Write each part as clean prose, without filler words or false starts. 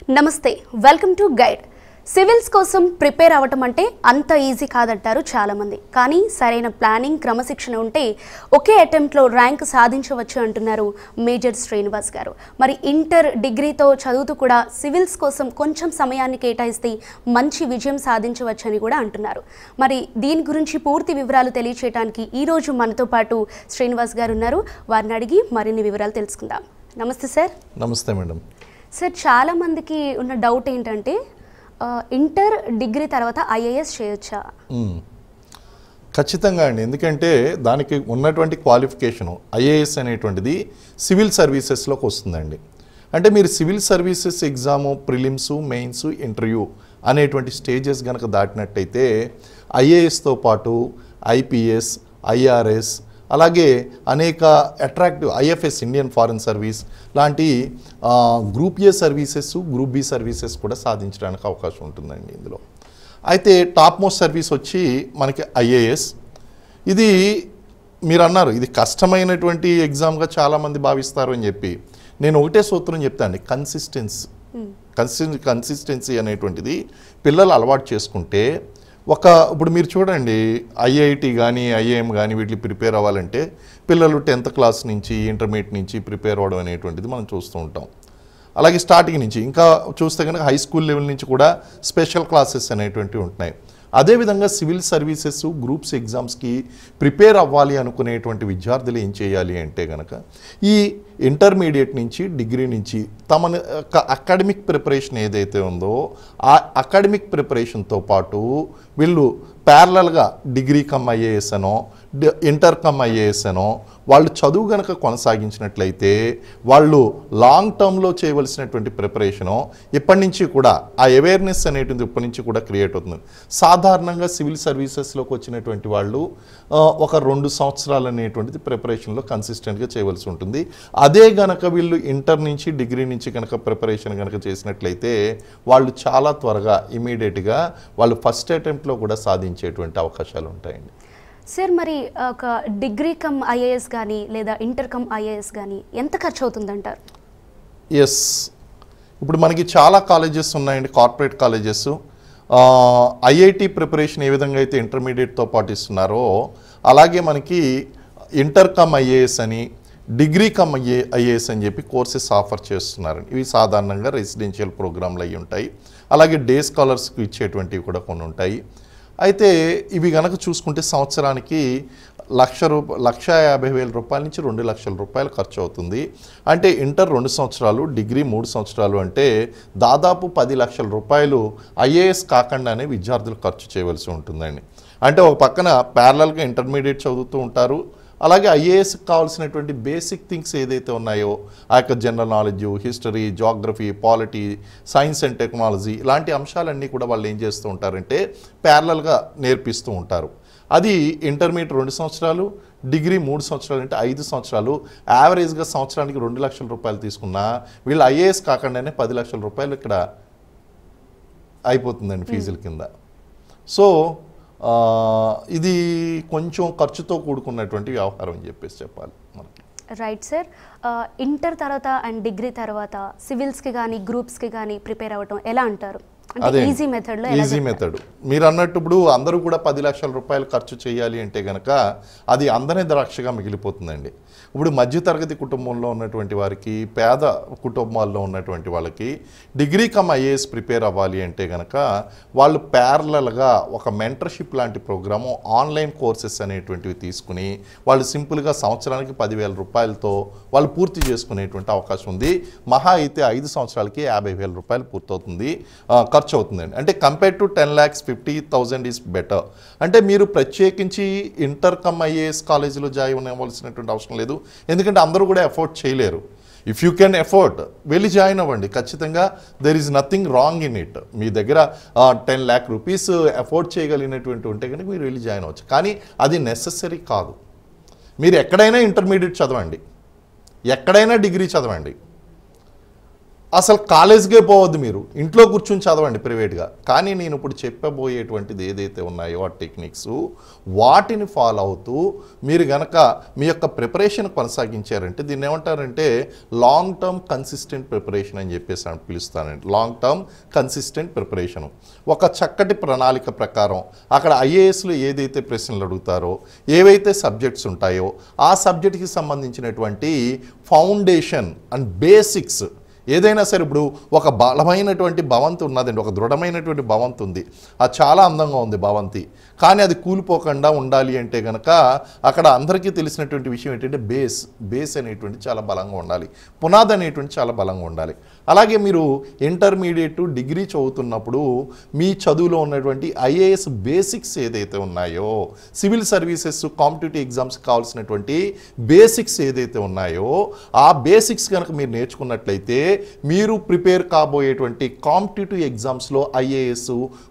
నమస్తే welcome to guide civils కోసం prepare అవ్వటం అంటే అంత ఈజీ కాదంటారు చాలామంది. కానీ సరైన ప్లానింగ్ క్రమశిక్షణ ఉంటే ఒకే అటెంప్ట్లో ర్యాంక్ సాధించవచ్చు అంటున్నారు మేజర్ శ్రీనివాస్ గారు. మరి ఇంటర్ డిగ్రీతో చదువుతూ కూడా సివిల్స్ కోసం కొంచెం సమయాన్ని కేటాయిస్తే మంచి విజయం సాధించవచ్చని కూడా అంటున్నారు. మరి దీని గురించి పూర్తి వివరాలు తెలియచేయడానికి ఈరోజు మనతో పాటు శ్రీనివాస్ గారు ఉన్నారు. వారిని అడిగి మరిన్ని వివరాలు తెలుసుకుందాం. నమస్తే సార్. నమస్తే మేడం. సార్, చాలామందికి ఉన్న డౌట్ ఏంటంటే ఇంటర్ డిగ్రీ తర్వాత ఐఏఎస్ చేయొచ్చా? ఖచ్చితంగా అండి. ఎందుకంటే దానికి ఉన్నటువంటి క్వాలిఫికేషను ఐఏఎస్ అనేటువంటిది సివిల్ సర్వీసెస్లోకి వస్తుందండి. అంటే మీరు civil services exam, prelims, mains, interview అనేటువంటి స్టేజెస్ కనుక దాటినట్టయితే ఐఏఎస్తో పాటు ఐపీఎస్, ఐఆర్ఎస్, అలాగే అనేక attractive IFS Indian foreign service లాంటి group A services, group B services కూడా సాధించడానికి అవకాశం ఉంటుందండి ఇందులో. అయితే టాప్ మోస్ట్ సర్వీస్ వచ్చి మనకి ఐఏఎస్. ఇది మీరు అన్నారు ఇది కష్టమైనటువంటి ఎగ్జామ్గా చాలామంది భావిస్తారు అని చెప్పి. నేను ఒకటే సూత్రం చెప్తాను, కన్సిస్టెన్సీ అనేటువంటిది పిల్లలు అలవాటు చేసుకుంటే ఇప్పుడు మీరు చూడండి, ఐఐటి కానీ ఐఐఎం కానీ వీటికి ప్రిపేర్ అవ్వాలంటే పిల్లలు 10th క్లాస్ నుంచి ఇంటర్మీడియట్ నుంచి ప్రిపేర్ అవ్వడం అనేటువంటిది మనం చూస్తూ ఉంటాం. అలాగే స్టార్టింగ్ నుంచి ఇంకా చూస్తే కనుక హై స్కూల్ లెవెల్ నుంచి కూడా స్పెషల్ క్లాసెస్ అనేటువంటివి ఉంటున్నాయి. అదేవిధంగా సివిల్ సర్వీసెస్, గ్రూప్స్ ఎగ్జామ్స్కి ప్రిపేర్ అవ్వాలి అనుకునేటువంటి విద్యార్థులు ఏం చేయాలి అంటే కనుక ఈ ఇంటర్మీడియట్ నుంచి డిగ్రీ నుంచి తమ అకాడమిక్ ప్రిపరేషన్ ఏదైతే ఉందో ఆ అకాడమిక్ ప్రిపరేషన్తో పాటు వీళ్ళు ప్యారలల్గా డిగ్రీ కమ్ ఐఏఎస్ అనో ఇంటర్ కమ్ ఐఏఎస్ అనో వాళ్ళు చదువు కనుక కొనసాగించినట్లయితే వాళ్ళు లాంగ్ టర్మ్లో చేయవలసినటువంటి ప్రిపరేషను ఇప్పటి నుంచి కూడా ఆ అవేర్నెస్ అనేటువంటిది ఇప్పటి నుంచి కూడా క్రియేట్ అవుతుంది. సాధారణంగా సివిల్ సర్వీసెస్లోకి వచ్చినటువంటి వాళ్ళు ఒక 2 సంవత్సరాలు అనేటువంటిది ప్రిపరేషన్లో కన్సిస్టెంట్గా చేయవలసి ఉంటుంది. అదే గనక వీళ్ళు ఇంటర్ నుంచి డిగ్రీ నుంచి కనుక ప్రిపరేషన్ కనుక చేసినట్లయితే వాళ్ళు చాలా త్వరగా ఇమీడియట్గా వాళ్ళు ఫస్ట్ అటెంప్ట్లో కూడా సాధించేటువంటి అవకాశాలు ఉంటాయండి. సార్, మరి ఒక డిగ్రీ కమ్ ఐఏఎస్ కానీ లేదా ఇంటర్ కమ్ ఐఏఎస్ కానీ ఎంత ఖర్చు అవుతుందంటారు? ఎస్, ఇప్పుడు మనకి చాలా కాలేజెస్ ఉన్నాయండి, కార్పొరేట్ కాలేజెస్. ఐఐటి ప్రిపరేషన్ ఏ విధంగా అయితే ఇంటర్మీడియట్తో పాటు ఇస్తున్నారో అలాగే మనకి ఇంటర్ కమ్ ఐఏఎస్ అని, డిగ్రీ కమ్ ఐఏఎస్ అని చెప్పి కోర్సెస్ ఆఫర్ చేస్తున్నారండి. ఇవి సాధారణంగా రెసిడెన్షియల్ ప్రోగ్రాంలు అయి ఉంటాయి. అలాగే డే స్కాలర్స్కి ఇచ్చేటువంటివి కూడా కొన్ని ఉంటాయి. అయితే ఇవి కనుక చూసుకుంటే సంవత్సరానికి ₹1,50,000 నుంచి ₹2,00,000 ఖర్చు అవుతుంది. అంటే ఇంటర్ 2 సంవత్సరాలు, డిగ్రీ 3 సంవత్సరాలు అంటే దాదాపు ₹10,00,000 ఐఏఎస్ కాకుండానే విద్యార్థులు ఖర్చు చేయవలసి ఉంటుందండి. అంటే ఒక పక్కన ప్యారలల్గా ఇంటర్మీడియట్ చదువుతూ ఉంటారు, అలాగే ఐఏఎస్కి కావాల్సినటువంటి బేసిక్ థింగ్స్ ఏదైతే ఉన్నాయో ఆ యొక్క general knowledge, history, geography, polity, science and technology ఇలాంటి అంశాలన్నీ కూడా వాళ్ళు ఏం చేస్తూ ఉంటారంటే ప్యారలల్గా నేర్పిస్తూ ఉంటారు. అది ఇంటర్మీడియట్ 2 సంవత్సరాలు, డిగ్రీ 3 సంవత్సరాలు అంటే 5 సంవత్సరాలు. యావరేజ్గా సంవత్సరానికి ₹2,00,000 తీసుకున్నా వీళ్ళు ఐఏఎస్ కాకుండానే ₹10,00,000 ఇక్కడ అయిపోతుందండి ఫీజుల కింద. సో ఇది కొంచెం ఖర్చుతో కూడుకున్నటువంటి వ్యవహారం అని చెప్పేసి చెప్పాలి మనకి. Right sir. ఇంటర్ తర్వాత అండ్ డిగ్రీ తర్వాత సివిల్స్కి కానీ గ్రూప్స్కి కానీ ప్రిపేర్ అవ్వటం ఎలా అంటారు? అదే ఈజీ మెథడ్. మీరు అన్నట్టు ఇప్పుడు అందరూ కూడా ₹10,00,000 ఖర్చు చేయాలి అంటే కనుక అది అందనే ద్రాక్షగా మిగిలిపోతుందండి. ఇప్పుడు మధ్యతరగతి కుటుంబంలో ఉన్నటువంటి వారికి, పేద కుటుంబాల్లో ఉన్నటువంటి వాళ్ళకి డిగ్రీ కమ్ ఐఏఎస్ ప్రిపేర్ అవ్వాలి అంటే కనుక వాళ్ళు ప్యారలల్గా ఒక మెంటర్షిప్ లాంటి ప్రోగ్రాము, ఆన్లైన్ కోర్సెస్ అనేటువంటివి తీసుకుని వాళ్ళు సింపుల్గా సంవత్సరానికి ₹10,000 వాళ్ళు పూర్తి చేసుకునేటువంటి అవకాశం ఉంది. మహా అయితే 5 సంవత్సరాలకి ₹50,000 పూర్తవుతుంది, ఖర్చు అవుతుందండి. అంటే కంపేర్ టు 10,50,000 ఈజ్ బెటర్. అంటే మీరు ప్రత్యేకించి ఇంటర్ కమ్ ఐఏఎస్ కాలేజీలో జాయిన్ అవ్వాల్సినటువంటి అవసరం లేదు, ఎందుకంటే అందరూ కూడా ఎఫోర్డ్ చేయలేరు. ఇఫ్ యూ కెన్ ఎఫోర్డ్ వెళ్ళి జాయిన్ అవ్వండి. ఖచ్చితంగా there is nothing wrong in it. మీ దగ్గర ₹10,00,000 ఎఫోర్డ్ చేయగలిగినటువంటి ఉంటే కనుక మీరు వెళ్ళి జాయిన్ అవ్వచ్చు. కానీ అది నెసెసరీ కాదు. మీరు ఎక్కడైనా ఇంటర్మీడియట్ చదవండి, ఎక్కడైనా డిగ్రీ చదవండి, అసలు కాలేజ్కే పోవద్దు, మీరు ఇంట్లో కూర్చుని చదవండి ప్రైవేట్గా. కానీ నేను ఇప్పుడు చెప్పబోయేటువంటిది ఏదైతే ఉన్నాయో ఆ టెక్నిక్స్, వాటిని ఫాలో అవుతూ మీరు గనక మీ యొక్క ప్రిపరేషన్ కొనసాగించారంటే దీన్ని ఏమంటారంటే లాంగ్ టర్మ్ కన్సిస్టెంట్ ప్రిపరేషన్ అని చెప్పేసి పిలుస్తానండి. Long term consistent preparation. ఒక చక్కటి ప్రణాళిక ప్రకారం అక్కడ ఐఏఎస్లో ఏదైతే ప్రశ్నలు అడుగుతారో, ఏవైతే సబ్జెక్ట్స్ ఉంటాయో ఆ సబ్జెక్ట్కి సంబంధించినటువంటి ఫౌండేషన్ అండ్ బేసిక్స్ ఏదైనా సరే. ఇప్పుడు ఒక బలమైనటువంటి భవంతి ఉన్నదండి, ఒక దృఢమైనటువంటి భవంతి ఉంది, అది చాలా అందంగా ఉంది భవంతి, కానీ అది కూలిపోకుండా ఉండాలి అంటే కనుక అక్కడ అందరికీ తెలిసినటువంటి విషయం ఏంటంటే బేస్ అనేటువంటి చాలా బలంగా ఉండాలి, పునాది అనేటువంటి చాలా బలంగా ఉండాలి. అలాగే మీరు ఇంటర్మీడియట్ డిగ్రీ చదువుతున్నప్పుడు మీ చదువులో ఉన్నటువంటి ఐఏఎస్ బేసిక్స్ ఏదైతే ఉన్నాయో, సివిల్ సర్వీసెస్ కాంపిటేటివ్ ఎగ్జామ్స్ కావాల్సినటువంటి బేసిక్స్ ఏదైతే ఉన్నాయో ఆ బేసిక్స్ కనుక మీరు నేర్చుకున్నట్లయితే మీరు ప్రిపేర్ కాబోయేటువంటి కాంపిటేటివ్ ఎగ్జామ్స్లో ఐఏఎస్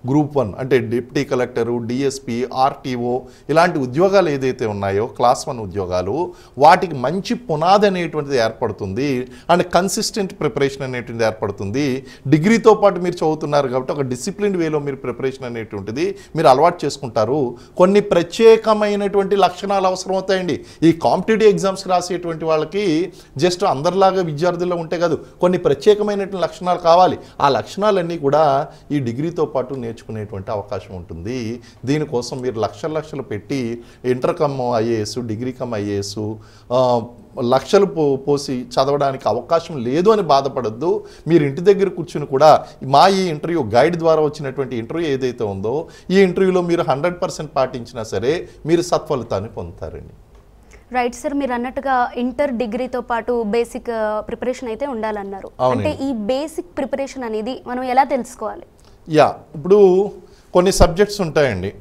గ్రూప్ 1 అంటే డిప్యూటీ కలెక్టరు, డిఎస్పి, ఆర్టీఓ ఇలాంటి ఉద్యోగాలు ఏదైతే ఉన్నాయో క్లాస్ 1 ఉద్యోగాలు, వాటికి మంచి పునాది అనేటువంటిది ఏర్పడుతుంది అండ్ కన్సిస్టెంట్ ప్రిపరేషన్ అనేటువంటిది ఏర్పడుతుంది. డిగ్రీతో పాటు మీరు చదువుతున్నారు కాబట్టి ఒక డిసిప్లిన్ వేలో మీరు ప్రిపరేషన్ అనేటువంటిది మీరు అలవాటు చేసుకుంటారు. కొన్ని ప్రత్యేకమైనటువంటి లక్షణాలు అవసరం అవుతాయండి ఈ కాంపిటేటివ్ ఎగ్జామ్స్కి రాసేటువంటి వాళ్ళకి. జస్ట్ అందరిలాగా విద్యార్థుల్లో ఉంటే కాదు, కొన్ని ప్రత్యేకమైనటువంటి లక్షణాలు కావాలి. ఆ లక్షణాలన్నీ కూడా ఈ డిగ్రీతో పాటు నేర్చుకునేటువంటి అవకాశం ఉంటుంది. దీనికోసం మీరు లక్షలు పెట్టి inter cum IAS, degree cum IAS లక్షలు పోసి చదవడానికి అవకాశం లేదు అని బాధపడద్దు. మీరు ఇంటి దగ్గర కూర్చుని కూడా మా ఈ ఇంటర్వ్యూ గైడ్ ద్వారా వచ్చినటువంటి ఇంటర్వ్యూ ఏదైతే ఉందో ఈ ఇంటర్వ్యూలో మీరు 100% పాటించినా సరే మీరు సత్ఫలితాన్ని పొందుతారండి. రైట్ సార్, మీరు అన్నట్టుగా ఇంటర్ డిగ్రీతో పాటు బేసిక్ ప్రిపరేషన్ అయితే ఉండాలన్నారు. అంటే ఈ బేసిక్ ప్రిపరేషన్ అనేది మనం ఎలా తెలుసుకోవాలి? ఇప్పుడు కొన్ని సబ్జెక్ట్స్ ఉంటాయండి.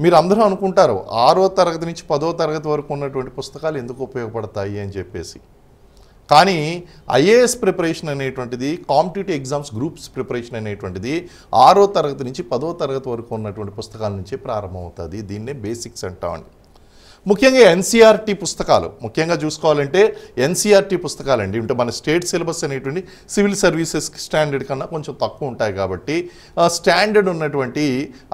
మీరు అందరూ అనుకుంటారు 6వ తరగతి నుంచి 10వ తరగతి వరకు ఉన్నటువంటి పుస్తకాలు ఎందుకు ఉపయోగపడతాయి అని చెప్పేసి. కానీ ఐఏఎస్ ప్రిపరేషన్ అనేటువంటిది, కాంపిటేటివ్ ఎగ్జామ్స్ గ్రూప్స్ ప్రిపరేషన్ అనేటువంటిది 6వ తరగతి నుంచి 10వ తరగతి వరకు ఉన్నటువంటి పుస్తకాల నుంచి ప్రారంభమవుతుంది. దీన్నే బేసిక్స్ అంటామండి. ముఖ్యంగా ఎన్సీఆర్టీ పుస్తకాలు ముఖ్యంగా చూసుకోవాలంటే ఎన్సీఆర్టీ పుస్తకాలండి. అంటే మన స్టేట్ సిలబస్ అనేటువంటి సివిల్ సర్వీసెస్ స్టాండర్డ్ కన్నా కొంచెం తక్కువ ఉంటాయి కాబట్టి స్టాండర్డ్ ఉన్నటువంటి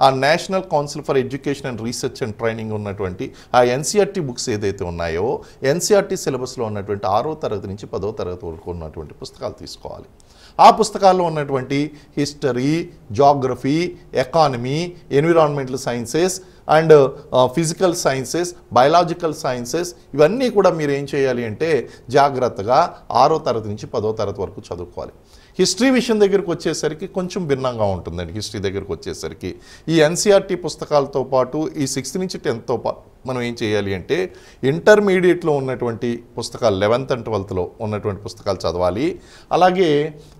ఆ national council for education and research and training ఉన్నటువంటి ఆ ఎన్సీఆర్టీ బుక్స్ ఏదైతే ఉన్నాయో ఎన్సీఆర్టీ సిలబస్లో ఉన్నటువంటి 6వ తరగతి నుంచి 10వ తరగతి వరకు ఉన్నటువంటి పుస్తకాలు తీసుకోవాలి. ఆ పుస్తకాల్లో ఉన్నటువంటి history, geography, economy, environmental sciences and physical sciences, biological sciences ఇవన్నీ కూడా మీరు ఏం చేయాలి అంటే జాగ్రత్తగా 6వ తరగతి నుంచి 10వ తరగతి వరకు చదువుకోవాలి. హిస్టరీ విషయం దగ్గరికి వచ్చేసరికి కొంచెం భిన్నంగా ఉంటుందండి. హిస్టరీ దగ్గరికి వచ్చేసరికి ఈ ఎన్సీఆర్టీ పుస్తకాలతో పాటు ఈ 6th నుంచి 10thతో పాటు మనం ఏం చేయాలి అంటే ఇంటర్మీడియట్లో ఉన్నటువంటి పుస్తకాలు 11th and 12thలో ఉన్నటువంటి పుస్తకాలు చదవాలి. అలాగే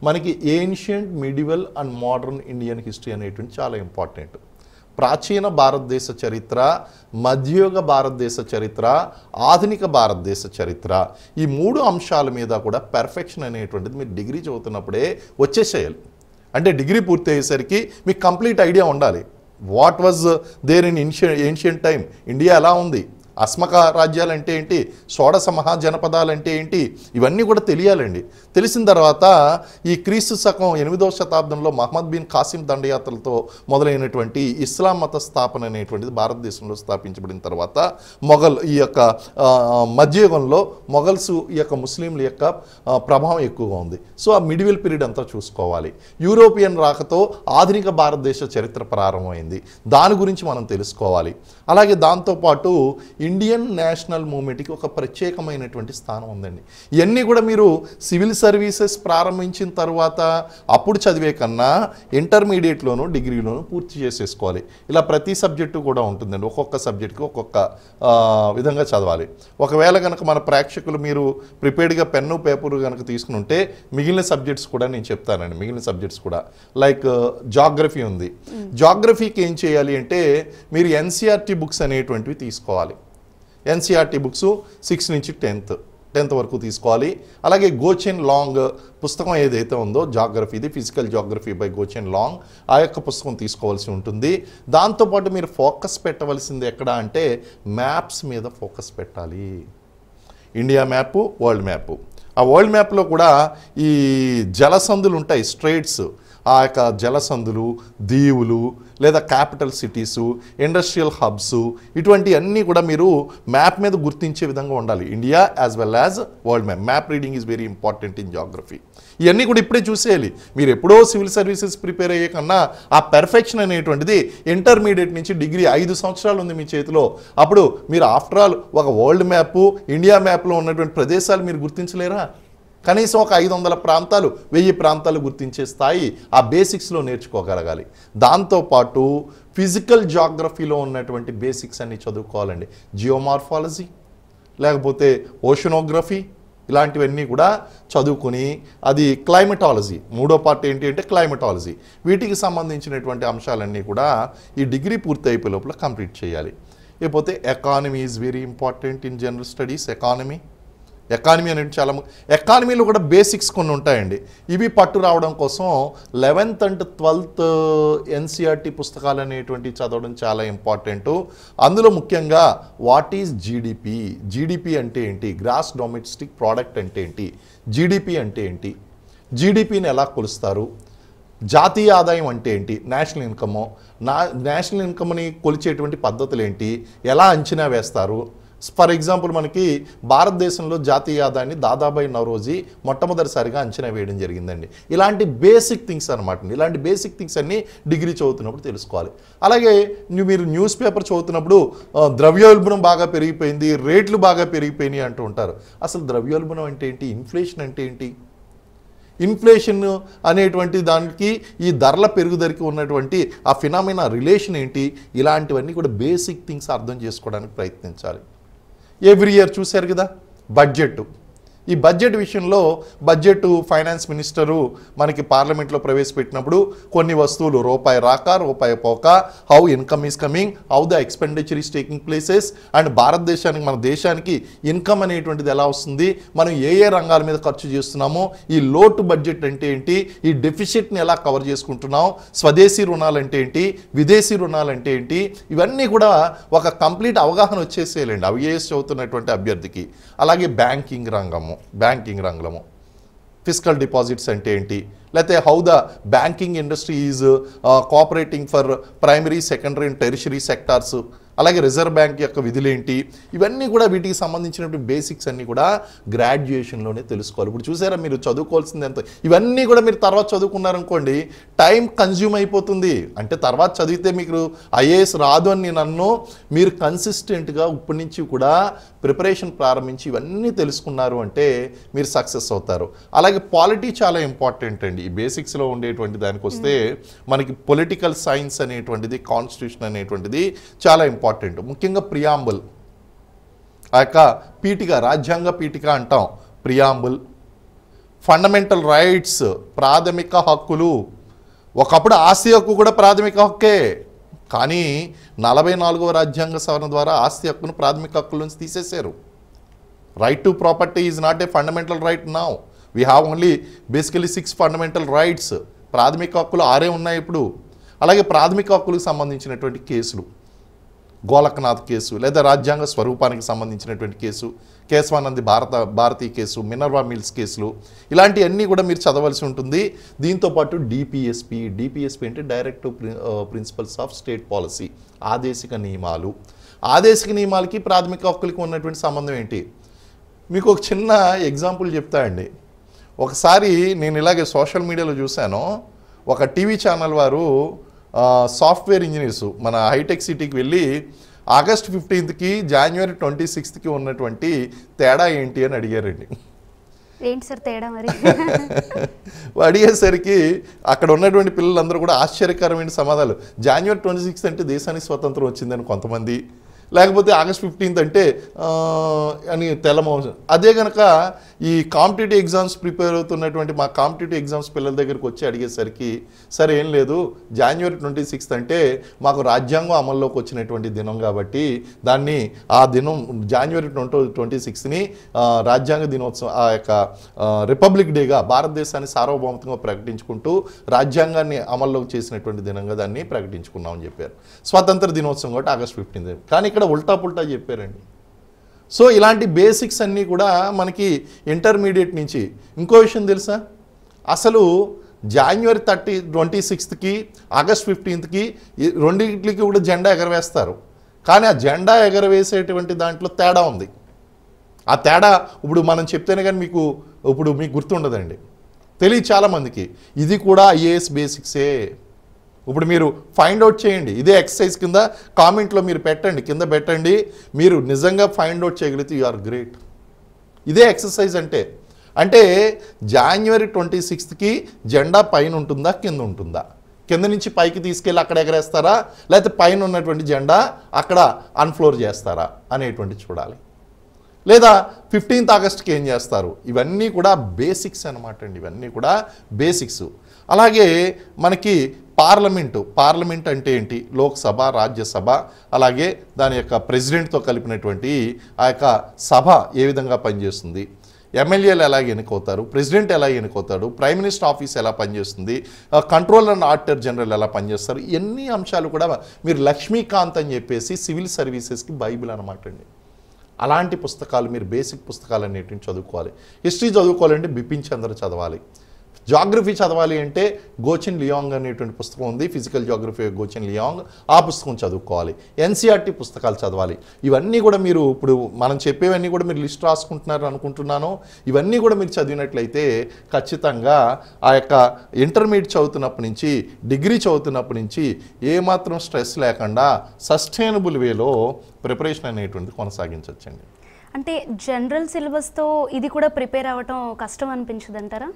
మనకి ancient, medieval and modern Indian history అనేటువంటి చాలా ఇంపార్టెంట్. ప్రాచీన భారతదేశ చరిత్ర, మధ్యయుగ భారతదేశ చరిత్ర, ఆధునిక భారతదేశ చరిత్ర ఈ 3 అంశాల మీద కూడా పెర్ఫెక్షన్ అనేటువంటిది మీరు డిగ్రీ చదువుతున్నప్పుడే వచ్చేసేయాలి. అంటే డిగ్రీ పూర్తి అయ్యేసరికి మీకు కంప్లీట్ ఐడియా ఉండాలి. What was there in ancient time, India ఎలా ఉంది, అస్మక రాజ్యాలు అంటే ఏంటి, షోడశ మహాజనపదాలు అంటే ఏంటి, ఇవన్నీ కూడా తెలియాలండి. తెలిసిన తర్వాత ఈ క్రీస్తు శకం 8వ శతాబ్దంలో మహమ్మద్ బిన్ కాసిం దండయాత్రలతో మొదలైనటువంటి ఇస్లాం మత స్థాపన అనేటువంటిది భారతదేశంలో స్థాపించబడిన తర్వాత ఈ యొక్క మధ్యయుగంలో మొఘల్స్ ఈ యొక్క ముస్లింల యొక్క ప్రభావం ఎక్కువగా ఉంది. సో ఆ మిడివల్ పీరియడ్ అంతా చూసుకోవాలి. యూరోపియన్ రాకతో ఆధునిక భారతదేశ చరిత్ర ప్రారంభమైంది, దాని గురించి మనం తెలుసుకోవాలి. అలాగే దాంతోపాటు ఇండియన్ నేషనల్ మూవ్మెంట్కి ఒక ప్రత్యేకమైనటువంటి స్థానం ఉందండి. ఇవన్నీ కూడా మీరు సివిల్ సర్వీసెస్ ప్రారంభించిన తర్వాత అప్పుడు చదివే కన్నా ఇంటర్మీడియట్లోనూ డిగ్రీలోనూ పూర్తి చేసేసుకోవాలి. ఇలా ప్రతి సబ్జెక్టు కూడా ఉంటుందండి. ఒక్కొక్క సబ్జెక్టుకి ఒక్కొక్క విధంగా చదవాలి. ఒకవేళ కనుక మన ప్రేక్షకులు మీరు ప్రిపేర్డ్గా పెన్ను పేపర్ కనుక తీసుకుని ఉంటే మిగిలిన సబ్జెక్ట్స్ కూడా నేను చెప్తానండి. మిగిలిన సబ్జెక్ట్స్ కూడా లైక్ జాగ్రఫీ ఉంది. జాగ్రఫీకి ఏం చేయాలి అంటే మీరు ఎన్సీఆర్టీ బుక్స్ అనేటువంటివి తీసుకోవాలి. ఎన్సీఆర్టీ బుక్స్ 6 నుంచి 10th వరకు తీసుకోవాలి. అలాగే గోచెన్ లాంగ్ పుస్తకం ఏదైతే ఉందో జాగ్రఫీది, ఫిజికల్ జాగ్రఫీ బై గోచెన్ లాంగ్, ఆ యొక్క పుస్తకం తీసుకోవాల్సి ఉంటుంది. దాంతోపాటు మీరు ఫోకస్ పెట్టవలసింది ఎక్కడ అంటే మ్యాప్స్ మీద ఫోకస్ పెట్టాలి. India map, world map. ఆ వరల్డ్ మ్యాప్లో కూడా ఈ జలసందులు ఉంటాయి, స్ట్రేట్స్, ఆ యొక్క జలసందులు, దీవులు లేదా క్యాపిటల్ సిటీసు, ఇండస్ట్రియల్ హబ్స్, ఇటువంటి అన్నీ కూడా మీరు మ్యాప్ మీద గుర్తించే విధంగా ఉండాలి. India as well as world map. Map reading is very important in geography. ఇవన్నీ కూడా ఇప్పుడే చూసేయాలి. మీరు ఎప్పుడో సివిల్ సర్వీసెస్ ప్రిపేర్ అయ్యే కన్నా ఆ పెర్ఫెక్షన్ అనేటువంటిది ఇంటర్మీడియట్ నుంచి డిగ్రీ 5 సంవత్సరాలు ఉంది మీ చేతిలో. అప్పుడు మీరు ఆఫ్టర్ ఆల్ ఒక వరల్డ్ మ్యాప్, ఇండియా మ్యాప్లో ఉన్నటువంటి ప్రదేశాలు మీరు గుర్తించలేరా? కనీసం ఒక 500 ప్రాంతాలు, 1000 ప్రాంతాలు గుర్తించే స్థాయి ఆ బేసిక్స్లో నేర్చుకోగలగాలి. దాంతోపాటు ఫిజికల్ జాగ్రఫీలో ఉన్నటువంటి బేసిక్స్ అన్ని చదువుకోవాలండి. జియోమార్ఫాలజీ లేకపోతే ఓషనోగ్రఫీ ఇలాంటివన్నీ కూడా చదువుకుని, అది క్లైమటాలజీ, మూడో పార్ట్ ఏంటి అంటే క్లైమటాలజీ, వీటికి సంబంధించినటువంటి అంశాలన్నీ కూడా ఈ డిగ్రీ పూర్తి అయిపోయే లోపల కంప్లీట్ చేయాలి. ఇకపోతే economy is very important in general studies. Economy అనేది చాలా ఎకానమీలో కూడా బేసిక్స్ కొన్ని ఉంటాయండి. ఇవి పట్టు రావడం కోసం 11th and 12th ఎన్సీఆర్టీ పుస్తకాలు అనేటువంటి చదవడం చాలా ఇంపార్టెంటు. అందులో ముఖ్యంగా వాట్ ఈజ్ జీడిపి, జీడిపి అంటే ఏంటి, గ్రాస్ డొమెస్టిక్ ప్రోడక్ట్ అంటే ఏంటి, జీడిపి అంటే ఏంటి, జీడిపిని ఎలా కొలుస్తారు, జాతీయ ఆదాయం అంటే ఏంటి, నేషనల్ ఇన్కమ్, నేషనల్ ఇన్కమ్ని కొలిచేటువంటి పద్ధతులు ఏంటి, ఎలా అంచనా వేస్తారు. ఫర్ ఎగ్జాంపుల్ మనకి భారతదేశంలో జాతీయ ఆదాయాన్ని దాదాబాయి నౌరోజీ మొట్టమొదటిసారిగా అంచనా వేయడం జరిగిందండి. ఇలాంటి బేసిక్ థింగ్స్ అనమాట. ఇలాంటి బేసిక్ థింగ్స్ అన్నీ డిగ్రీ చదువుతున్నప్పుడు తెలుసుకోవాలి. అలాగే మీరు న్యూస్ పేపర్ చదువుతున్నప్పుడు ద్రవ్యోల్బణం బాగా పెరిగిపోయింది, రేట్లు బాగా పెరిగిపోయినాయి అంటూ ఉంటారు. అసలు ద్రవ్యోల్బణం అంటే ఏంటి, ఇన్ఫ్లేషన్ అంటే ఏంటి, ఇన్ఫ్లేషన్ అనేటువంటి దానికి ఈ ధరల పెరుగుదలకి ఉన్నటువంటి ఆ ఫినామినా రిలేషన్ ఏంటి, ఇలాంటివన్నీ కూడా బేసిక్ థింగ్స్ అర్థం చేసుకోవడానికి ప్రయత్నించాలి. ఎవ్రీ ఇయర్ చూశారు కదా బడ్జెట్. ఈ బడ్జెట్ విషయంలో ఫైనాన్స్ మినిస్టరు మనకి పార్లమెంట్లో ప్రవేశపెట్టినప్పుడు కొన్ని వస్తువులు రూపాయి రాక రూపాయి పోక, how income is coming, how the expenditure is taking places, and భారతదేశానికి, మన దేశానికి ఇన్కమ్ అనేటువంటిది ఎలా వస్తుంది, మనం ఏ రంగాల మీద ఖర్చు చేస్తున్నాము, ఈ లోటు బడ్జెట్ అంటే ఏంటి, ఈ డెఫిసిట్ని ఎలా కవర్ చేసుకుంటున్నాం, స్వదేశీ రుణాలు అంటే ఏంటి, విదేశీ రుణాలు అంటే ఏంటి, ఇవన్నీ కూడా ఒక కంప్లీట్ అవగాహన వచ్చేసేయాలండి ఐఏఎస్ చదువుతున్నటువంటి అభ్యర్థికి. అలాగే బ్యాంకింగ్ రంగము, ఫిస్కల్ డిపాజిట్స్ అంటే ఏంటి, లేకపోతే how the banking industry is cooperating for primary, secondary and tertiary sectors, అలాగే రిజర్వ్ బ్యాంక్ యొక్క విధులేంటి, ఇవన్నీ కూడా వీటికి సంబంధించినటువంటి బేసిక్స్ అన్నీ కూడా గ్రాడ్యుయేషన్లోనే తెలుసుకోవాలి. ఇప్పుడు చూసారా మీరు చదువుకోవాల్సింది ఎంత, ఇవన్నీ కూడా మీరు తర్వాత చదువుకున్నారనుకోండి టైం కన్జ్యూమ్ అయిపోతుంది. అంటే తర్వాత చదివితే మీకు ఐఏఎస్ రాదు అని నేను అన్ను, మీరు కన్సిస్టెంట్గా ఇప్పటి నుంచి కూడా ప్రిపరేషన్ ప్రారంభించి ఇవన్నీ తెలుసుకున్నారు అంటే మీరు సక్సెస్ అవుతారు. అలాగే పాలిటీ చాలా ఇంపార్టెంట్ అండి. ఈ బేసిక్స్లో ఉండేటువంటి దానికి వస్తే మనకి పొలిటికల్ సైన్స్ అనేటువంటిది, కాన్స్టిట్యూషన్ అనేటువంటిది చాలా ఇంపార్టెంట్. ముఖ్యంగా ప్రియాంబుల్, ఆ యొక్క పీఠిక, రాజ్యాంగ పీఠిక అంటాం, ప్రియాంబుల్, ఫండమెంటల్ రైట్స్, ప్రాథమిక హక్కులు. ఒకప్పుడు ఆస్తి హక్కు కూడా ప్రాథమిక హక్కే, కానీ 44వ రాజ్యాంగ సవరణ ద్వారా ఆస్తి హక్కును ప్రాథమిక హక్కుల నుంచి తీసేశారు. Right to property is not a fundamental right now, we have only basically 6 fundamental rights. ప్రాథమిక హక్కులు 6 ఉన్నాయి ఇప్పుడు. అలాగే ప్రాథమిక హక్కులకు సంబంధించినటువంటి కేసులు, గోలక్నాథ్ కేసు, లేదా రాజ్యాంగ స్వరూపానికి సంబంధించినటువంటి case, Kesavananda Bharati case, Minerva Mills కేసులు, ఇలాంటివన్నీ కూడా మీరు చదవలసి ఉంటుంది. దీంతోపాటు డిపిఎస్పి అంటే directive principles of state policy, ఆదేశిక నియమాలు. ఆదేశిక నియమాలకి ప్రాథమిక హక్కులకి ఉన్నటువంటి సంబంధం ఏంటి, మీకు ఒక చిన్న ఎగ్జాంపుల్ చెప్తా అండి. ఒకసారి నేను ఇలాగే సోషల్ మీడియాలో చూశాను, ఒక టీవీ ఛానల్ వారు సాఫ్ట్వేర్ ఇంజనీర్స్ మన హైటెక్ సిటీకి వెళ్ళి ఆగస్ట్ 15కి జనవరి 26కి ఉన్నటువంటి తేడా ఏంటి అని అడిగారండి. ఏంటి సార్ తేడా మరి? అడిగేసరికి అక్కడ ఉన్నటువంటి పిల్లలందరూ కూడా ఆశ్చర్యకరమైన సమాధానాలు. జనవరి 26 అంటే దేశానికి స్వతంత్రం వచ్చిందని కొంతమంది, లేకపోతే ఆగస్ట్ 15 అంటే అని తెల్లమోసం. అదే కనుక ఈ కాంపిటేటివ్ ఎగ్జామ్స్ ప్రిపేర్ అవుతున్నటువంటి మా కాంపిటేటివ్ ఎగ్జామ్స్ పిల్లల దగ్గరికి వచ్చి అడిగేసరికి సరే ఏం లేదు, జనవరి 26 అంటే మాకు రాజ్యాంగం అమల్లోకి వచ్చినటువంటి దినం కాబట్టి దాన్ని ఆ దినం జనవరి 26ని రాజ్యాంగ దినోత్సవం, ఆ యొక్క రిపబ్లిక్ డేగా భారతదేశాన్ని సార్వభౌమత్వంగా ప్రకటించుకుంటూ రాజ్యాంగాన్ని అమల్లోకి చేసినటువంటి దినంగా దాన్ని ప్రకటించుకున్నామని చెప్పారు. స్వాతంత్ర దినోత్సవం కాబట్టి ఆగస్ట్ 15. కానీ ఇక్కడ ఉల్టా పుల్టా చెప్పారండి. సో ఇలాంటి బేసిక్స్ అన్నీ కూడా మనకి ఇంటర్మీడియట్ నుంచి. ఇంకో విషయం తెలుసా, అసలు January 26కి August 15కి రెండింటికి కూడా జెండా ఎగరవేస్తారు. కానీ ఆ జెండా ఎగరవేసేటువంటి దాంట్లో తేడా ఉంది. ఆ తేడా ఇప్పుడు మనం చెప్తేనే కానీ మీకు గుర్తుండదండి, తెలియదు చాలామందికి. ఇది కూడా ఐఏఎస్ బేసిక్సే. ఇప్పుడు మీరు ఫైండ్ అవుట్ చేయండి, ఇదే ఎక్సర్సైజ్ కింద కామెంట్లో మీరు పెట్టండి, కింద పెట్టండి. మీరు నిజంగా ఫైండ్ అవుట్ చేయగలిగితే యు ఆర్ గ్రేట్. ఇదే ఎక్సర్సైజ్ అంటే January 26కి జెండా పైన ఉంటుందా కింద ఉంటుందా, కింద నుంచి పైకి తీసుకెళ్ళి అక్కడ ఎగరేస్తారా, లేకపోతే పైన ఉన్నటువంటి జెండా అక్కడ అన్ఫ్లోర్ చేస్తారా అనేటువంటి చూడాలి. లేదా 15th Augustకి ఏం చేస్తారు, ఇవన్నీ కూడా బేసిక్స్ అనమాట అండి, ఇవన్నీ కూడా బేసిక్స్. అలాగే మనకి పార్లమెంట్ అంటే ఏంటి, లోక్సభ, రాజ్యసభ, అలాగే దాని యొక్క ప్రెసిడెంట్తో కలిపినటువంటి ఆ యొక్క సభ ఏ విధంగా పనిచేస్తుంది, ఎమ్మెల్యేలు ఎలా ఎన్నుకోతారు, ప్రెసిడెంట్ ఎలా ఎన్నుకోతాడు, ప్రైమ్ మినిస్టర్ ఆఫీస్ ఎలా పనిచేస్తుంది, కంట్రోలర్ అండ్ ఆడిటర్ జనరల్ ఎలా పనిచేస్తారు, ఎన్ని అంశాలు కూడా మీరు లక్ష్మీకాంత్ అని చెప్పేసి సివిల్ సర్వీసెస్కి బైబిల్ అనమాట అండి. అలాంటి పుస్తకాలు మీరు బేసిక్ పుస్తకాలు అన్నిటిని చదువుకోవాలి. హిస్టరీ చదువుకోవాలంటే బిపిన్ చంద్ర చదవాలి. జాగ్రఫీ చదవాలి అంటే గోచిన్ లియాంగ్ అనేటువంటి పుస్తకం ఉంది, ఫిజికల్ జాగ్రఫీ గోచిన్ లియాంగ్, ఆ పుస్తకం చదువుకోవాలి. ఎన్సీఆర్టీ పుస్తకాలు చదవాలి. ఇవన్నీ కూడా మీరు ఇప్పుడు మనం చెప్పేవన్నీ కూడా మీరు లిస్ట్ రాసుకుంటున్నారు అనుకుంటున్నాను. ఇవన్నీ కూడా మీరు చదివినట్లయితే ఖచ్చితంగా ఆ యొక్క ఇంటర్మీడియట్ చదువుతున్నప్పటి నుంచి, డిగ్రీ చదువుతున్నప్పటి నుంచి ఏమాత్రం స్ట్రెస్ లేకుండా సస్టైనబుల్ వేలో ప్రిపరేషన్ అనేటువంటిది కొనసాగించవచ్చండి. అంటే జనరల్ సిలబస్తో ఇది కూడా ప్రిపేర్ అవ్వటం కష్టం అనిపించదంటారా?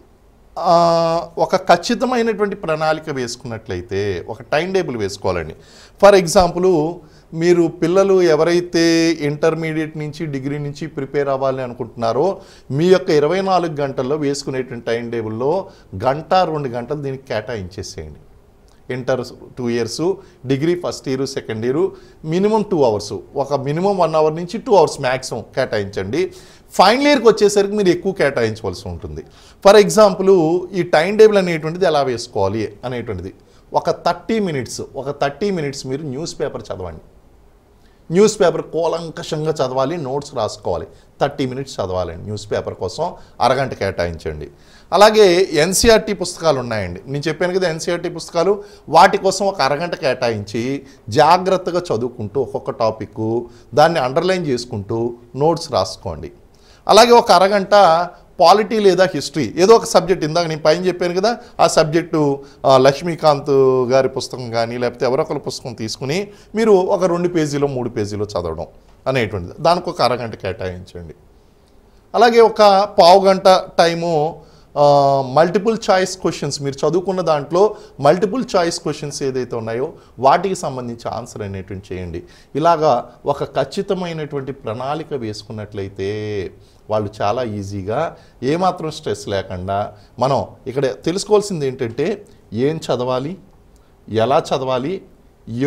ఒక ఖచ్చితమైనటువంటి ప్రణాళిక వేసుకున్నట్లయితే ఒక టైం టేబుల్ వేసుకోవాలండి. ఫర్ ఎగ్జాంపుల్ మీరు పిల్లలు ఎవరైతే ఇంటర్మీడియట్ నుంచి డిగ్రీ నుంచి ప్రిపేర్ అవ్వాలని అనుకుంటున్నారో మీ యొక్క 24 గంటల్లో వేసుకునేటువంటి టైం టేబుల్లో 1-2 గంటలు దీనికి కేటాయించేసేయండి. Inter 2 years, degree first year second year minimum 2 hours, ఒక మినిమం 1 hour నుంచి 2 hours మ్యాక్సిమం కేటాయించండి. ఫైనల్ ఇయర్కి వచ్చేసరికి మీరు ఎక్కువ కేటాయించవలసి ఉంటుంది. ఫర్ ఎగ్జాంపుల్ ఈ టైం టేబుల్ అనేటువంటిది ఎలా వేసుకోవాలి అనేటువంటిది ఒక 30 minutes మీరు న్యూస్ పేపర్ చదవండి. న్యూస్ పేపర్ కూలంకషంగా చదవాలి, నోట్స్ రాసుకోవాలి. 30 minutes చదవాలండి న్యూస్ పేపర్ కోసం, అరగంట కేటాయించండి. అలాగే ఎన్సీఆర్టీ పుస్తకాలు ఉన్నాయండి, నేను చెప్పాను కదా ఎన్సీఆర్టీ పుస్తకాలు, వాటి కోసం ఒక అరగంట కేటాయించి జాగ్రత్తగా చదువుకుంటూ ఒక్కొక్క టాపిక్ దాన్ని అండర్లైన్ చేసుకుంటూ నోట్స్ రాసుకోండి. అలాగే ఒక అరగంట పాలిటీ లేదా హిస్టరీ ఏదో ఒక సబ్జెక్ట్, ఇందాక నేను పైన చెప్పాను కదా ఆ సబ్జెక్టు లక్ష్మీకాంత్ గారి పుస్తకం కానీ లేకపోతే ఎవరొకరి పుస్తకం తీసుకుని మీరు ఒక 2 పేజీలో 3 పేజీలో చదవడం అనేటువంటిది, దానికి ఒక అరగంట కేటాయించండి. అలాగే ఒక పావు గంట టైము మల్టిపుల్ చాయిస్ క్వశ్చన్స్, మీరు చదువుకున్న దాంట్లో మల్టిపుల్ చాయిస్ క్వశ్చన్స్ ఏదైతే ఉన్నాయో వాటికి సంబంధించి ఆన్సర్ అనేటువంటి చేయండి. ఇలాగా ఒక ఖచ్చితమైనటువంటి ప్రణాళిక వేసుకున్నట్లయితే వాళ్ళు చాలా ఈజీగా ఏమాత్రం స్ట్రెస్ లేకుండా, మనం ఇక్కడ తెలుసుకోవాల్సింది ఏంటంటే ఏం చదవాలి, ఎలా చదవాలి,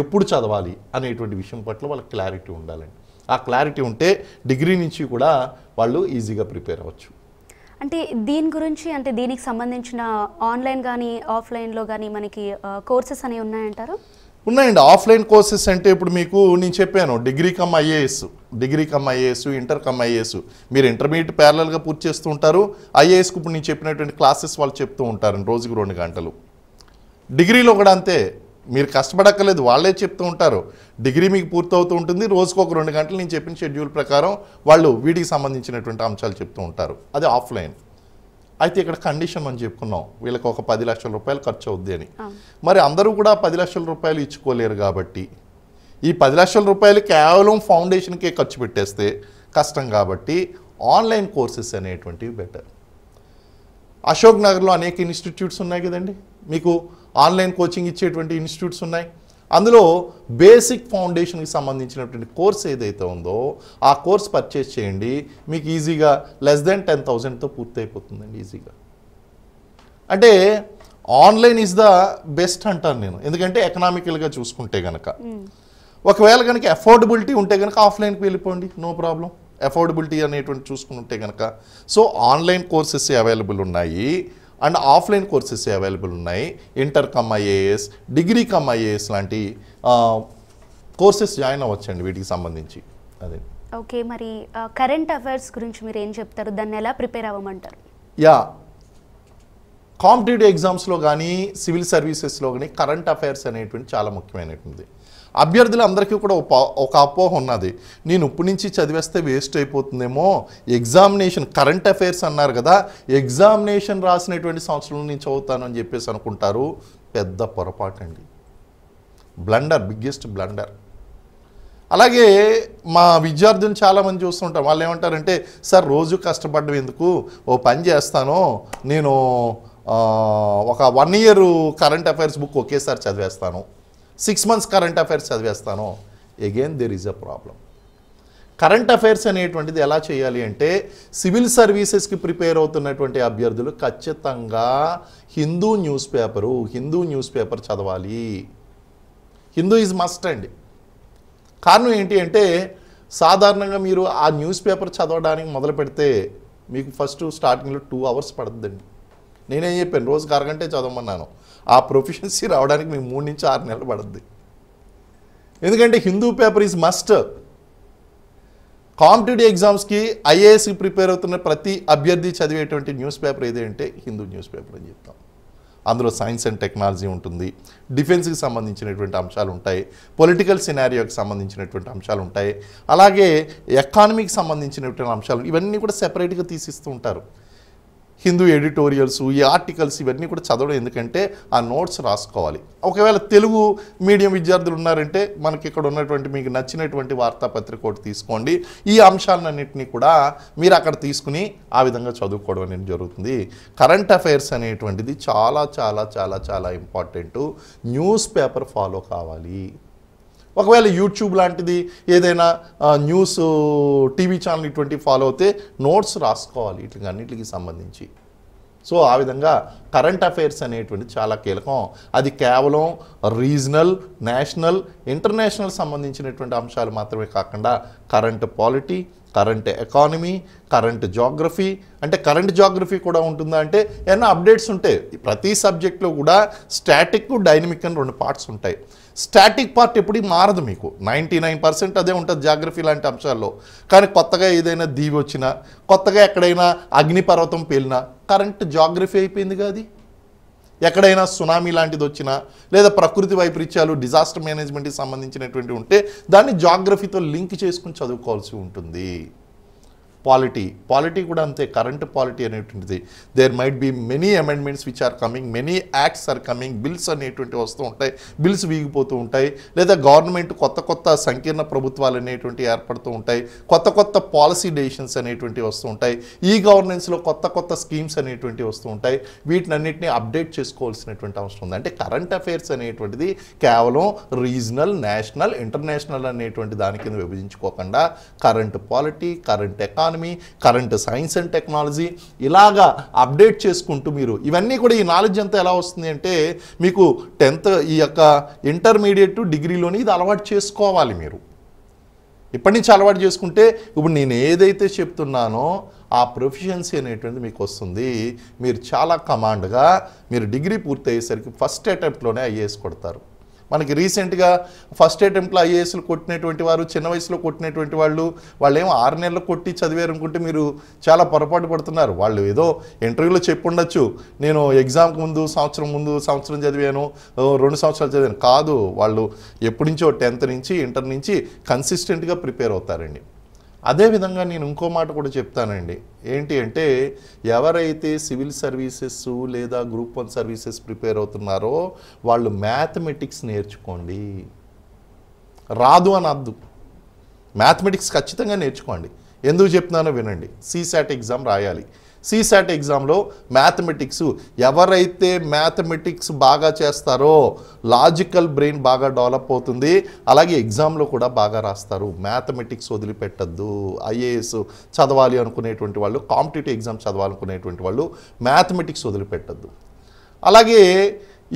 ఎప్పుడు చదవాలి అనేటువంటి విషయం పట్ల వాళ్ళకి క్లారిటీ ఉండాలండి. ఆ క్లారిటీ ఉంటే డిగ్రీ నుంచి కూడా వాళ్ళు ఈజీగా ప్రిపేర్ అవ్వచ్చు. అంటే దీని గురించి, అంటే దీనికి సంబంధించిన ఆన్లైన్ కానీ ఆఫ్లైన్లో కానీ మనకి కోర్సెస్ అనేవి ఉన్నాయంటారు? ఉన్నాయండి. ఆఫ్లైన్ కోర్సెస్ అంటే ఇప్పుడు మీకు నేను చెప్పాను degree cum IAS, inter cum IAS, మీరు ఇంటర్మీడియట్ ప్యారలల్గా పూర్తి చేస్తూ ఉంటారు. ఐఏఎస్కి ఇప్పుడు నేను చెప్పినటువంటి క్లాసెస్ వాళ్ళు చెప్తూ ఉంటారు రోజుకి 2 గంటలు. డిగ్రీలో కూడా అంతే, మీరు కష్టపడక్కర్లేదు, వాళ్ళే చెప్తూ ఉంటారు. డిగ్రీ మీకు పూర్తవుతూ ఉంటుంది, రోజుకు ఒక 2 గంటలు నేను చెప్పిన షెడ్యూల్ ప్రకారం వాళ్ళు వీటికి సంబంధించినటువంటి అంశాలు చెప్తూ ఉంటారు. అది ఆఫ్లైన్. అయితే ఇక్కడ కండిషన్ మనం చెప్పుకున్నాం, వీళ్ళకి ఒక 10 లక్షల రూపాయలు ఖర్చు అవుద్ది అని. మరి అందరూ కూడా 10 లక్షల రూపాయలు ఇచ్చుకోలేరు కాబట్టి ఈ 10 లక్షల రూపాయలు కేవలం ఫౌండేషన్కే ఖర్చు పెట్టేస్తే కష్టం కాబట్టి ఆన్లైన్ కోర్సెస్ అనేటువంటివి బెటర్. అశోక్ నగర్లో అనేక ఇన్స్టిట్యూట్స్ ఉన్నాయి కదండి, మీకు ఆన్లైన్ కోచింగ్ ఇచ్చేటువంటి ఇన్స్టిట్యూట్స్ ఉన్నాయి. అందులో బేసిక్ ఫౌండేషన్కి సంబంధించినటువంటి కోర్స్ ఏదైతే ఉందో ఆ కోర్స్ పర్చేస్ చేయండి, మీకు ఈజీగా less than 10,000తో పూర్తి అయిపోతుందండి ఈజీగా. అంటే ఆన్లైన్ ఈజ్ ద బెస్ట్ అంటాను నేను, ఎందుకంటే ఎకనామికల్గా చూసుకుంటే కనుక. ఒకవేళ కనుక అఫోర్డబిలిటీ ఉంటే కనుక ఆఫ్లైన్కి వెళ్ళిపోండి, నో ప్రాబ్లం. అఫోర్డబిలిటీ అనేటువంటి చూసుకుని ఉంటే కనుక సో ఆన్లైన్ కోర్సెస్ అవైలబుల్ ఉన్నాయి అండ్ ఆఫ్లైన్ కోర్సెస్ అవైలబుల్ ఉన్నాయి. Inter cum IAS, degree cum IAS లాంటి కోర్సెస్ జాయిన్ అవ్వచ్చండి వీటికి సంబంధించి. అదే ఓకే, మరి కరెంట్ అఫైర్స్ గురించి మీరు ఏం చెప్తారు? దాన్ని ఎలా ప్రిపేర్ అవ్వమంటారు? యా, కాంపిటేటివ్ ఎగ్జామ్స్లో కానీ సివిల్ సర్వీసెస్లో కానీ కరెంట్ అఫైర్స్ అనేటువంటి చాలా ముఖ్యమైనటువంటి. అభ్యర్థులందరికీ కూడా ఒక అపోహ ఉన్నది, నేను ఇప్పటి నుంచి చదివేస్తే వేస్ట్ అయిపోతుందేమో, ఎగ్జామినేషన్ కరెంట్ అఫైర్స్ అన్నారు కదా, ఎగ్జామినేషన్ రాసినటువంటి సంవత్సరం నేను చదువుతాను అని చెప్పేసి అనుకుంటారు. పెద్ద పొరపాటు అండి, బ్లండర్, బిగ్గెస్ట్ బ్లండర్. అలాగే మా విద్యార్థులు చాలామంది చూస్తుంటారు, వాళ్ళు ఏమంటారంటే సార్ రోజు కష్టపడడం ఎందుకు, ఓ పని చేస్తాను నేను ఒక 1 year కరెంట్ అఫైర్స్ బుక్ ఒకేసారి చదివేస్తాను, 6 months కరెంట్ అఫైర్స్ చదివేస్తాను. Again there is a problem. Current affairs అనేటువంటిది ఎలా చేయాలి అంటే సివిల్ సర్వీసెస్కి ప్రిపేర్ అవుతున్నటువంటి అభ్యర్థులు ఖచ్చితంగా హిందూ న్యూస్ పేపర్ చదవాలి. హిందూ ఈజ్ మస్ట్ అండి. కారణం ఏంటి అంటే సాధారణంగా మీరు ఆ న్యూస్ పేపర్ చదవడానికి మొదలు పెడితే మీకు ఫస్ట్ స్టార్టింగ్లో 2 hours పడుతుందండి. నేనేం చెప్పాను, రోజుకి అరగంటే చదవమన్నాను. ఆ ప్రొఫిషియన్సీ రావడానికి మీకు 3 నుంచి 6 నెలలు పడుద్ది. ఎందుకంటే Hindu paper is must. Competitive ఎగ్జామ్స్కి ఐఏఎస్కి ప్రిపేర్ అవుతున్న ప్రతి అభ్యర్థి చదివేటువంటి న్యూస్ పేపర్ ఏది అంటే హిందూ న్యూస్ పేపర్ అని చెప్తాం. అందులో సైన్స్ అండ్ టెక్నాలజీ ఉంటుంది, డిఫెన్స్కి సంబంధించినటువంటి అంశాలు ఉంటాయి, పొలిటికల్ సినారియోకి సంబంధించినటువంటి అంశాలు ఉంటాయి, అలాగే ఎకానమీకి సంబంధించినటువంటి అంశాలు, ఇవన్నీ కూడా సెపరేట్గా తీసిస్తూ ఉంటారు. హిందూ ఎడిటోరియల్స్, ఈ ఆర్టికల్స్ ఇవన్నీ కూడా చదవడం ఎందుకంటే ఆ నోట్స్ రాసుకోవాలి. ఒకవేళ తెలుగు మీడియం విద్యార్థులు ఉన్నారంటే మనకి ఇక్కడ ఉన్నటువంటి మీకు నచ్చినటువంటి వార్తాపత్రిక ఒకటి తీసుకోండి. ఈ అంశాలన్నింటినీ కూడా మీరు అక్కడ తీసుకుని ఆ విధంగా చదువుకోవడం అనేది జరుగుతుంది. కరెంట్ అఫైర్స్ అనేటువంటిది చాలా చాలా చాలా చాలా ఇంపార్టెంట్. న్యూస్ పేపర్ ఫాలో కావాలి. ఒకవేళ యూట్యూబ్ లాంటిది ఏదైనా న్యూస్ టీవీ ఛానల్ ఇటువంటి ఫాలో అవుతే నోట్స్ రాసుకోవాలి వీటికి అన్నిటికి సంబంధించి. సో ఆ విధంగా కరెంట్ అఫైర్స్ అనేటువంటి చాలా కీలకం. అది కేవలం రీజనల్, నేషనల్, ఇంటర్నేషనల్ సంబంధించినటువంటి అంశాలు మాత్రమే కాకుండా current polity, current economy, current geography, అంటే కరెంట్ జాగ్రఫీ కూడా ఉంటుందా అంటే ఏమైనా అప్డేట్స్ ఉంటాయి. ప్రతి సబ్జెక్ట్లో కూడా స్టాటిక్, డైనమిక్ అని 2 parts ఉంటాయి. స్టాటిక్ పార్ట్ ఎప్పుడు మారదు, మీకు 99% అదే ఉంటుంది జాగ్రఫీ లాంటి అంశాల్లో. కానీ కొత్తగా ఏదైనా దీవి వచ్చినా, కొత్తగా ఎక్కడైనా అగ్నిపర్వతం పేలినా కరెంట్ జాగ్రఫీ అయిపోయింది కాదు. ఎక్కడైనా సునామీ లాంటిది వచ్చినా లేదా ప్రకృతి వైపరీత్యాలు, డిజాస్టర్ మేనేజ్మెంట్కి సంబంధించినటువంటి ఉంటే దాన్ని జాగ్రఫీతో లింక్ చేసుకుని చదువుకోవాల్సి ఉంటుంది. పాలిటీ కూడా అంతే. కరెంట్ పాలిటీ అనేటువంటిది there might be many amendments which are coming, many acts are coming, bills అనేటువంటి వస్తూ ఉంటాయి, బిల్స్ వీగిపోతూ ఉంటాయి, లేదా గవర్నమెంట్ కొత్త సంకీర్ణ ప్రభుత్వాలు అనేటువంటివి ఏర్పడుతూ ఉంటాయి, కొత్త పాలసీ డెసిషన్స్ అనేటువంటివి వస్తూ ఉంటాయి, ఈ గవర్నెన్స్లో కొత్త స్కీమ్స్ అనేటువంటివి వస్తూ ఉంటాయి. వీటినన్నింటినీ అప్డేట్ చేసుకోవాల్సినటువంటి అవసరం ఉంది. అంటే కరెంట్ అఫైర్స్ అనేటువంటిది కేవలం రీజనల్, నేషనల్, ఇంటర్నేషనల్ అనేటువంటి దాని కింద విభజించుకోకుండా current polity, current economy, current science and technology ఇలాగా అప్డేట్ చేసుకుంటూ మీరు ఇవన్నీ కూడా ఈ నాలెడ్జ్ అంతా ఎలా వస్తుంది అంటే మీకు 10th ఈ యొక్క ఇంటర్మీడియట్ డిగ్రీలోని ఇది అలవాటు చేసుకోవాలి. మీరు ఇప్పటి నుంచి అలవాటు చేసుకుంటే ఇప్పుడు నేను ఏదైతే చెప్తున్నానో ఆ ప్రొఫిషియన్సీ అనేటువంటిది మీకు వస్తుంది. మీరు చాలా కమాండ్గా మీరు డిగ్రీ పూర్తి అయ్యేసరికి ఫస్ట్ అటెంప్ట్లోనే ఐఏఎస్ కొడతారు. మనకి రీసెంట్గా ఫస్ట్ అటెంప్ట్లో ఐఏఎస్లు కొట్టినటువంటి వారు, చిన్న వయసులో కొట్టినటువంటి వాళ్ళు ఏమో 6 నెలలు కొట్టి చదివారు అనుకుంటే మీరు చాలా పొరపాటు పడుతున్నారు. వాళ్ళు ఏదో ఇంటర్వ్యూలో చెప్పుండొచ్చు, నేను ఎగ్జామ్కి ముందు సంవత్సరం చదివాను, 2 సంవత్సరాలు చదివాను. కాదు, వాళ్ళు ఎప్పటి నుంచో 10th నుంచి, ఇంటర్ నుంచి కన్సిస్టెంట్గా ప్రిపేర్ అవుతారండి. అదేవిధంగా నేను ఇంకో మాట కూడా చెప్తానండి. ఏంటి అంటే ఎవరైతే సివిల్ సర్వీసెస్ లేదా గ్రూప్ 1 సర్వీసెస్ ప్రిపేర్ అవుతున్నారో వాళ్ళు మ్యాథమెటిక్స్ నేర్చుకోండి. రాదు అని అద్దు, మ్యాథమెటిక్స్ ఖచ్చితంగా నేర్చుకోండి. ఎందుకు చెప్తున్నానో వినండి. CSAT ఎగ్జామ్ రాయాలి. CSAT ఎగ్జామ్లో మ్యాథమెటిక్స్, ఎవరైతే మ్యాథమెటిక్స్ బాగా చేస్తారో లాజికల్ బ్రెయిన్ బాగా డెవలప్ అవుతుంది, అలాగే ఎగ్జామ్లో కూడా బాగా రాస్తారు. మ్యాథమెటిక్స్ వదిలిపెట్టద్దు. ఐఏఎస్ చదవాలి అనుకునేటువంటి వాళ్ళు, కాంపిటేటివ్ ఎగ్జామ్ చదవాలనుకునేటువంటి వాళ్ళు మ్యాథమెటిక్స్ వదిలిపెట్టద్దు. అలాగే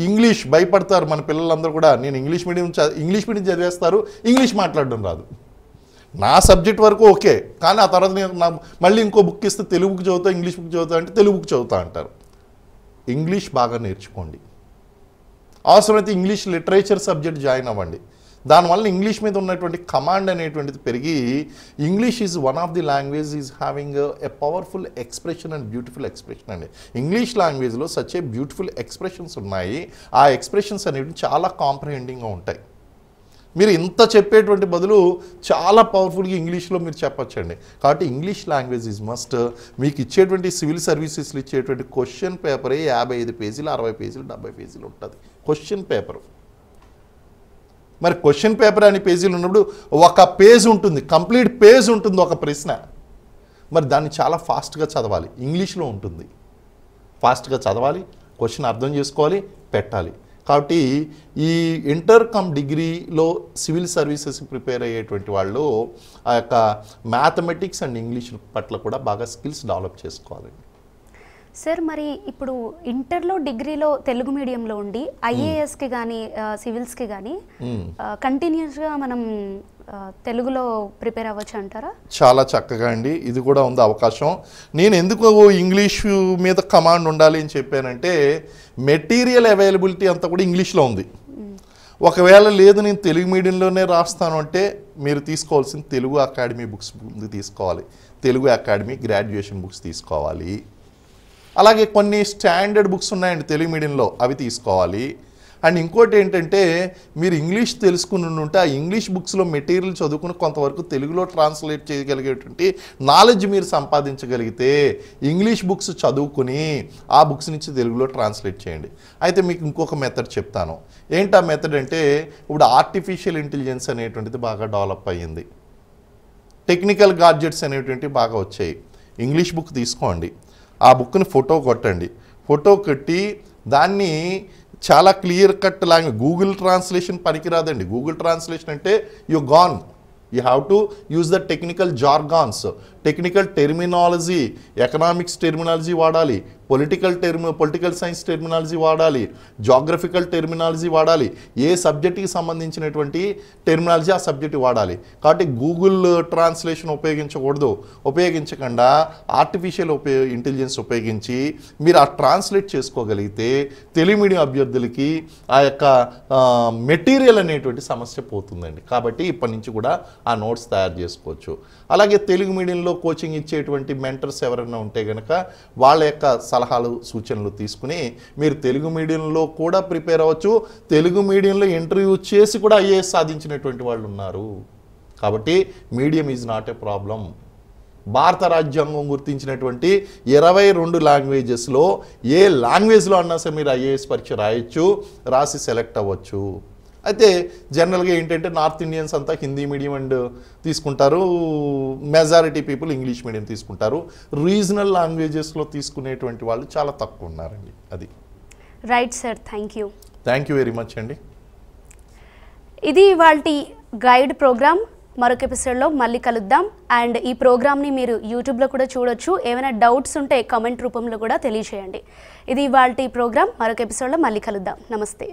ఇంగ్లీష్ భయపడతారు మన పిల్లలందరూ కూడా. నేను ఇంగ్లీష్ మీడియం చదివేస్తారు, ఇంగ్లీష్ మాట్లాడడం రాదు. నా సబ్జెక్ట్ వరకు ఓకే, కానీ ఆ తర్వాత నేను మళ్ళీ ఇంకో బుక్ ఇస్తే తెలుగు బుక్ చదువుతా, ఇంగ్లీష్ బుక్ చదువుతా అంటే తెలుగు బుక్ చదువుతా అంటారు. ఇంగ్లీష్ బాగా నేర్చుకోండి. అవసరమైతే ఇంగ్లీష్ లిటరేచర్ సబ్జెక్ట్ జాయిన్ అవ్వండి. దానివల్ల ఇంగ్లీష్ మీద ఉన్నటువంటి కమాండ్ అనేటువంటిది పెరిగి English is one of the language is having a powerful expression and beautiful expression అండి. ఇంగ్లీష్ లాంగ్వేజ్లో సచ్ ఏ బ్యూటిఫుల్ ఎక్స్ప్రెషన్స్ ఉన్నాయి. ఆ ఎక్స్ప్రెషన్స్ అనేవి చాలా కాంప్రహెండింగ్గా ఉంటాయి. మీరు ఇంత చెప్పేటువంటి బదులు చాలా పవర్ఫుల్గా ఇంగ్లీష్లో మీరు చెప్పొచ్చండి. కాబట్టి ఇంగ్లీష్ లాంగ్వేజ్ ఈజ్ మస్ట్. మీకు ఇచ్చేటువంటి సివిల్ సర్వీసెస్లో ఇచ్చేటువంటి క్వశ్చన్ పేపరే 55 పేజీలు 60 పేజీలు 70 పేజీలు ఉంటుంది క్వశ్చన్ పేపరు. మరి క్వశ్చన్ పేపర్ అనే పేజీలు ఉన్నప్పుడు ఒక పేజ్ ఉంటుంది, కంప్లీట్ పేజ్ ఉంటుంది ఒక ప్రశ్న. మరి దాన్ని చాలా ఫాస్ట్గా చదవాలి, ఇంగ్లీష్లో ఉంటుంది. ఫాస్ట్గా చదవాలి, క్వశ్చన్ అర్థం చేసుకోవాలి, పెట్టాలి. కాబట్టి ఈ ఇంటర్ కమ్ డిగ్రీలో సివిల్ సర్వీసెస్ ప్రిపేర్ అయ్యేటువంటి వాళ్ళు ఆ యొక్క మ్యాథమెటిక్స్ అండ్ ఇంగ్లీష్ పట్ల కూడా బాగా స్కిల్స్ డెవలప్ చేసుకోవాలి. సార్ మరి ఇప్పుడు ఇంటర్లో డిగ్రీలో తెలుగు మీడియంలో ఉండి ఐఏఎస్కి కానీ సివిల్స్కి కానీ కంటిన్యూస్గా మనం తెలుగులో ప్రిపేర్ అవ్వచ్చు అంటారా? చాలా చక్కగా అండి, ఇది కూడా ఉంది అవకాశం. నేను ఎందుకు ఇంగ్లీషు మీద కమాండ్ ఉండాలి అని చెప్పానంటే మెటీరియల్ అవైలబిలిటీ అంతా కూడా ఇంగ్లీష్లో ఉంది. ఒకవేళ లేదు నేను తెలుగు మీడియంలోనే రాస్తాను అంటే మీరు తీసుకోవాల్సిన తెలుగు అకాడమీ బుక్స్ ముందు తీసుకోవాలి. తెలుగు అకాడమీ గ్రాడ్యుయేషన్ బుక్స్ తీసుకోవాలి. అలాగే కొన్ని స్టాండర్డ్ బుక్స్ ఉన్నాయండి తెలుగు మీడియంలో, అవి తీసుకోవాలి. అండ్ ఇంకోటి ఏంటంటే మీరు ఇంగ్లీష్ తెలుసుకుని ఉంటే ఆ ఇంగ్లీష్ బుక్స్లో మెటీరియల్ చదువుకుని కొంతవరకు తెలుగులో ట్రాన్స్లేట్ చేయగలిగేటువంటి నాలెడ్జ్ మీరు సంపాదించగలిగితే ఇంగ్లీష్ బుక్స్ చదువుకుని ఆ బుక్స్ నుంచి తెలుగులో ట్రాన్స్లేట్ చేయండి. అయితే మీకు ఇంకొక మెథడ్ చెప్తాను. ఏంటి ఆ మెథడ్ అంటే ఇప్పుడు ఆర్టిఫిషియల్ ఇంటెలిజెన్స్ అనేటువంటిది బాగా డెవలప్ అయ్యింది. టెక్నికల్ గాడ్జెట్స్ అనేటువంటివి బాగా వచ్చాయి. ఇంగ్లీష్ బుక్ తీసుకోండి, ఆ బుక్ని ఫోటో కొట్టండి, ఫోటో కొట్టి దాన్ని చాలా clear cut language, Google translation పనికిరాదండి. గూగుల్ ట్రాన్స్లేషన్ అంటే you gone, you have to use the technical jargons, technical terminology, economics terminology వాడాలి, పొలిటికల్ సైన్స్ టెర్మినాలజీ వాడాలి, జాగ్రఫికల్ టెర్మినాలజీ వాడాలి, ఏ సబ్జెక్ట్కి సంబంధించినటువంటి టెర్మినాలజీ ఆ సబ్జెక్ట్ వాడాలి. కాబట్టి గూగుల్ ట్రాన్స్లేషన్ ఉపయోగించకుండా ఆర్టిఫిషియల్ ఇంటెలిజెన్స్ ఉపయోగించి మీరు ఆ ట్రాన్స్లేట్ చేసుకోగలిగితే తెలుగు మీడియం అభ్యర్థులకి ఆ యొక్క మెటీరియల్ అనేటువంటి సమస్య పోతుందండి. కాబట్టి ఇప్పటి నుంచి కూడా ఆ నోట్స్ తయారు చేసుకోవచ్చు. అలాగే తెలుగు మీడియంలో కోచింగ్ ఇచ్చేటువంటి మెంటర్స్ ఎవరైనా ఉంటే కనుక వాళ్ళ యొక్క సలహాలు సూచనలు తీసుకుని మీరు తెలుగు మీడియంలో కూడా ప్రిపేర్ అవ్వచ్చు. తెలుగు మీడియంలో ఇంటర్వ్యూ చేసి కూడా ఐఏఎస్ సాధించినటువంటి వాళ్ళు ఉన్నారు. కాబట్టి medium is not a problem. భారత రాజ్యాంగం గుర్తించినటువంటి 22 లాంగ్వేజెస్లో ఏ లాంగ్వేజ్లో అన్నా సరే మీరు ఐఏఎస్ పరీక్ష రాయొచ్చు, రాసి సెలెక్ట్ అవ్వచ్చు. అయితే జనరల్గా ఏంటంటే నార్త్ ఇండియన్స్ అంతా హిందీ మీడియం అండ్ తీసుకుంటారు, మెజారిటీ పీపుల్ ఇంగ్లీష్ మీడియం తీసుకుంటారు. రీజనల్ లాంగ్వేజెస్లో తీసుకునేటువంటి వాళ్ళు చాలా తక్కువ ఉన్నారండి. అది right sir, thank you very much అండి. ఇది ఇవాల్టి గైడ్ ప్రోగ్రామ్. మరొక ఎపిసోడ్లో మళ్ళీ కలుద్దాం. అండ్ ఈ ప్రోగ్రామ్ని మీరు యూట్యూబ్లో కూడా చూడొచ్చు. ఏమైనా డౌట్స్ ఉంటే కామెంట్ రూపంలో కూడా తెలియజేయండి. ఇది ఇవాల్టి ప్రోగ్రామ్. మరొక ఎపిసోడ్లో మళ్ళీ కలుద్దాం. నమస్తే.